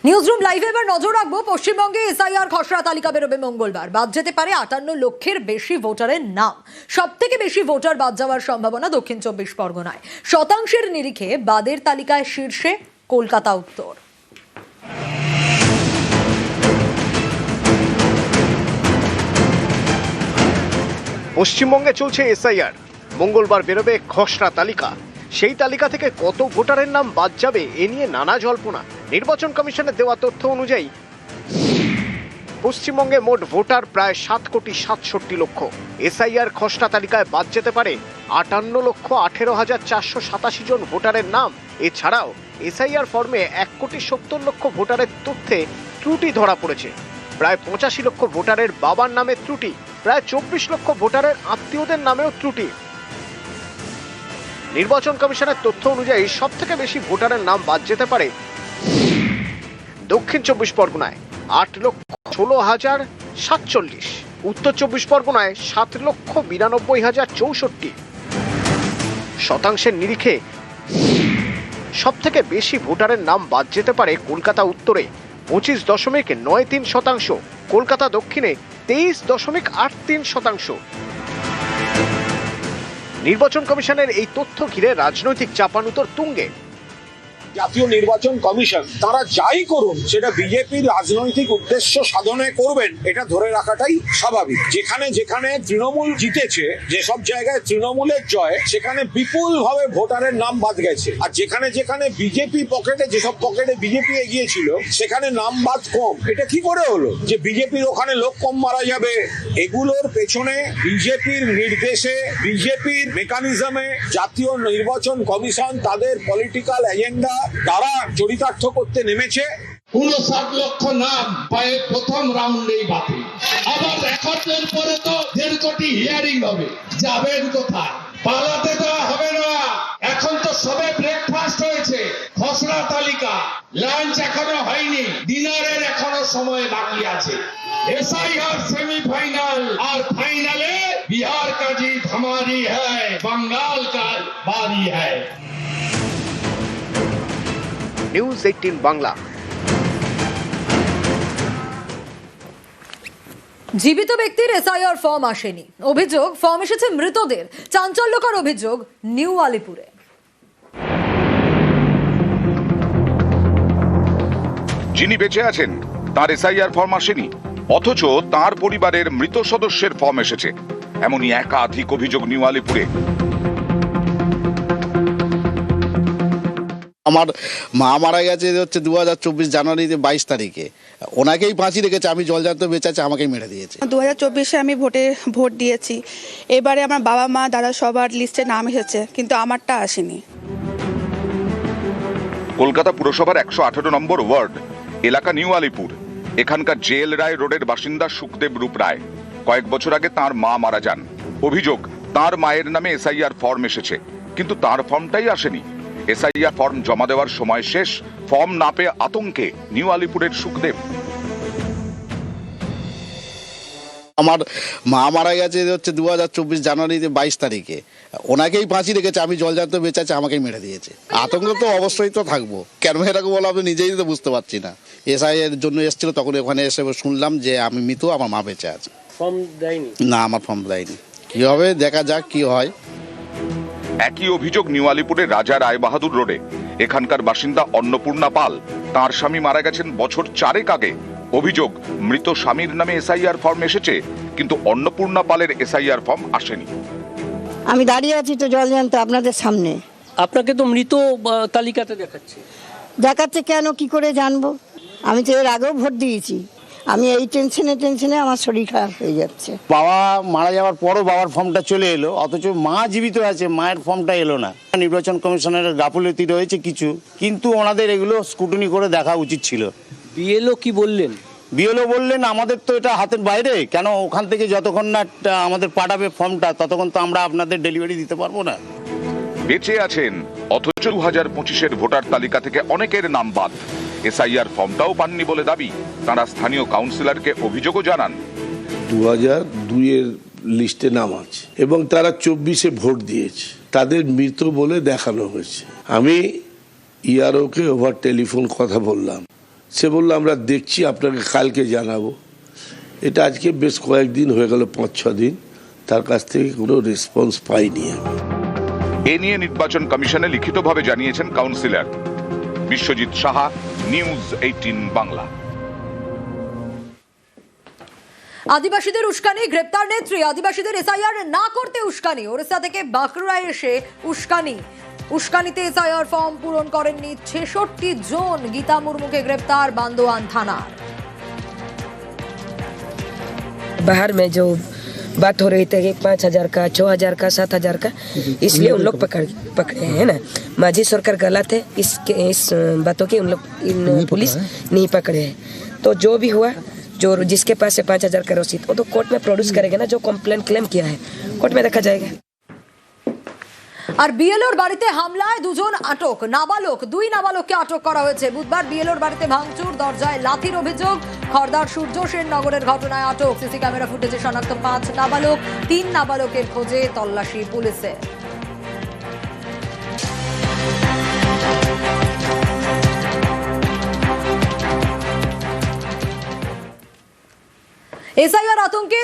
Newsroom লাইভে এবার নজর রাখবো পশ্চিমবঙ্গে এসআইআর খসড়া তালিকা বেরোবে মঙ্গলবার। বাদ যেতে পারে 58 লক্ষের বেশি ভোটারের নাম। সব থেকে বেশি ভোটার বাদ যাওয়ার সম্ভাবনা দক্ষিণ 24 পরগনায়। শতাংশের নিরিখে বাদের তালিকায় শীর্ষে কলকাতা উত্তর। পশ্চিমবঙ্গে চলছে এসআইআর। মঙ্গলবার বেরোবে খসড়া তালিকা। সেই তালিকা থেকে কত ভোটারের নাম বাদ যাবে এ নিয়ে নানা জল্পনা। নির্বাচন কমিশনের দেওয়া তথ্য অনুযায়ী পশ্চিমবঙ্গে মোট ভোটার প্রায় 7,67,00,000। এসআইআর খসড়া তালিকায় বাদ যেতে পারে 58,18,487 জন ভোটারের নাম। এছাড়াও এসআইআর ফর্মে 1,70,00,000 ভোটারের তথ্যে ত্রুটি ধরা পড়েছে। প্রায় 85 লক্ষ ভোটারের বাবার নামে ত্রুটি, প্রায় 24 লক্ষ ভোটারের আত্মীয়দের নামেও ত্রুটি। নির্বাচন কমিশনের তথ্য অনুযায়ী সব থেকে বেশি ভোটারের নাম বাদ যেতে পারে দক্ষিণ 24 পরগনায় 8,16,047, উত্তর 24 পরগনায় 7,92,064। শতাংশের নিরিখে সব থেকে বেশি ভোটারের নাম বাদ যেতে পারে কলকাতা উত্তরে 25.93%, কলকাতা দক্ষিণে 23.83%। নির্বাচন কমিশনের এই তথ্য ঘিরে রাজনৈতিক চাপানুতর তুঙ্গে। জাতীয় নির্বাচন কমিশন তারা যাই করুন সেটা বিজেপির রাজনৈতিক উদ্দেশ্য সাধনে করবেন, এটা ধরে রাখাটাই স্বাভাবিক। যেখানে যেখানে তৃণমূল জিতেছে, যেসব জায়গায় তৃণমূলের জয়, সেখানে বিপুল ভাবে ভোটারের নাম বাদ গেছে। আর যেখানে যেখানে বিজেপি পকেটে, যেসব পকেটে বিজেপি এগিয়েছিল, সেখানে নাম বাদ কম। এটা কি করে হলো যে বিজেপির ওখানে লোক কম মারা যাবে? এগুলোর পেছনে বিজেপির নির্দেশে, বিজেপির মেকানিজমে জাতীয় নির্বাচন কমিশন তাদের পলিটিক্যাল এজেন্ডা তারা চরিতার্থ করতে নেমেছে। 59 লক্ষ নাম পায়ে প্রথম রাউন্ডেই বাতিল। আবার রেকর্ডের পরে তো 1.5 কোটি হিয়ারিং হবে। যাবেন কোথায়? পালাতে দেওয়া হবে না। এখন তো সবে ব্রেকফাস্ট হয়েছে, খসড়া তালিকা, লাঞ্চ এখনো হয়নি, ডিনারের এখনো সময় বাকি আছে। এসআইআর সেমিফাইনাল আর ফাইনালে বিহার का जीत हमारी है, बंगाल का बारी है। নিউজ 18 বাংলা। জীবিত ব্যক্তির এসআইআর ফর্ম আসেনি, অভিযোগ ফর্ম এসেছে মৃতদের। চাঞ্চল্যকর অভিযোগ নিউ আলিপুরে। যিনি বেঁচে আছেন তার এসআইআর ফর্ম আসেনি, অথচ তার পরিবারের মৃত সদস্যের ফর্ম এসেছে। এমনই একাধিক অভিযোগ নিউ আলিপুরে। আমার মা মারা গেছে হচ্ছে 2024 জানুয়ারিতে 22 তারিখে। ওনাকেই ফাঁসি রেখেছে, আমি জলজান্ত বেঁচে আছে, আমাকেই মেরে দিয়েছে। 2024-এ আমি ভোট দিয়েছি। এবারে আমার বাবা মা দাদা সবার লিস্টে নাম এসেছে, কিন্তু আমারটা আসেনি। কলকাতা পুরসভার 118 নম্বর ওয়ার্ড এলাকা নিউ আলিপুর। এখানকার জেল রায় রোডের বাসিন্দা সুখদেব রূপ রায়। কয়েক বছর আগে তার মা মারা যান। অভিযোগ, তার মায়ের নামে এসআইআর ফর্ম এসেছে, কিন্তু তার ফর্মটাই আসেনি। এসআইআর ফর্ম জমা দেওয়ার সময় শেষ, ফর্ম না পেয়ে আতঙ্কে নিউ আলিপুরের সুখদেব। আমার মা মারা গেছে হচ্ছে 2024 জানুয়ারিতে 22 তারিখে। ওনাকেই ফাঁসি রেখেছে, আমি জলজান্ত বেঁচে আছে, আমাকেই মেরে দিয়েছে। আতঙ্ক তো অবশ্যই তো থাকবো, কেন এরকম বলো আমি নিজেই তো বুঝতে পারছি না। এসআইআর জন্য এসেছিল, তখন ওখানে এসে শুনলাম যে আমি মৃত, আমার মা বেঁচে আছে। ফর্ম দেয়নি? না, আমার ফর্ম দেয়নি। কি হবে দেখা যাক কি হয়। একই অভিযোগ নিউ আলিপুরের রাজা রায়বাহাদুর রোডে। এখানকার বাসিন্দা অন্নপূর্ণা পাল। তার স্বামী মারা গেছেন বছর 4 আগে। অভিযোগ, মৃত স্বামীর নামে এসআইআর ফর্ম এসেছে, কিন্তু অন্নপূর্ণা পালের এসআইআর ফর্ম আসেনি। আমি দাঁড়িয়ে আছি তো জলজান্ত আপনাদের সামনে। আপনাকে তো মৃত তালিকাতে দেখাচ্ছে কেন, কি করে জানবো? আমি তো এর আগেও ভোট দিয়েছি। আমি এই টেনশনে আমার শরীর খারাপ হয়ে যাচ্ছে। বাবা মারা যাওয়ার পরও বাবার ফর্মটা চলে এলো, অথচ মা জীবিত আছে, মায়ের ফর্মটা এলো না। নির্বাচন কমিশনের গাফিলতি রয়েছে কিছু, কিন্তু ওনাদের এগুলো স্ক্রুটিনি করে দেখা উচিত ছিল। বিএলও কি বললেন? বিএলও বললেন আমাদের তো এটা হাতের বাইরে, কেন ওখান থেকে যতক্ষণ না আমাদের পাঠাবে ফর্মটা, ততক্ষণ তো আমরা আপনাদের ডেলিভারি দিতে পারবো না। বেঁচে আছেন, অথচ 2025-এর ভোটার তালিকা থেকে অনেকের নাম বাদ। এসআইআর ফর্মটাও পাননি বলে দাবি। তারা স্থানীয় কাউন্সিলরকে অভিযোগও জানান। 2002-এর লিস্টে নাম আছে এবং তারা 24-এ ভোট দিয়েছে, তাদের মৃত বলে দেখানো হয়েছে। আমি ইআরওকে ওভার টেলিফোন কথা বললাম সে বললো আমরা দেখছি, আপনাকে কালকে জানাবো। এটা আজকে বেশ কয়েকদিন হয়ে গেল, 5-6 দিন, তার কাছ থেকে কোনো রেসপন্স পাইনি আমি। এ নিয়ে নির্বাচন কমিশনে লিখিতভাবে জানিয়েছেন কাউন্সিলর বিশ্বজিৎ সাহা, নিউজ 18 বাংলা। আদিবাসীদের উস্কানি, গ্রেপ্তার নেত্রী। আদিবাসীদের এসআইআর না করতে উস্কানি। ওড়িশা থেকে বাঁকুড়ায় এসে উস্কানিতে এসআইআর ফর্ম পূরণ করেননি 66 জন। গীতা মুর্মুকে গ্রেপ্তার বান্দোয়ান থানার। बाहर में जो बात हो रही थी कि 5,000 का, 6,000 का, 7,000 का, इसलिए उन लोग पकड़े हैं ना। मांझी सरकार गलत है, इस बातों की उन लोग पुलिस नहीं पकड़े हैं। तो जो भी हुआ, जो जिसके पास से 5,000 का रसीद, वो तो कोर्ट में प्रोड्यूस करेगा ना। जो कंप्लेंट क्लेम किया है कोर्ट में देखा जाएगा। আর বিএলওর বাড়িতে হামলায় 2 জন আটক। দুই নাবালককে আটক করা হয়েছে। বুধবার বিএলওর বাড়িতে ভাঙচুর, দরজায় লাথির অভিযোগ। খড়দার সূর্য সেন নগরের ঘটনায় আটক। সিসি ক্যামেরা ফুটেজে শনাক্ত 5 নাবালক। 3 নাবালকের খোঁজে তল্লাশি পুলিশের। এসআইআর আতঙ্কে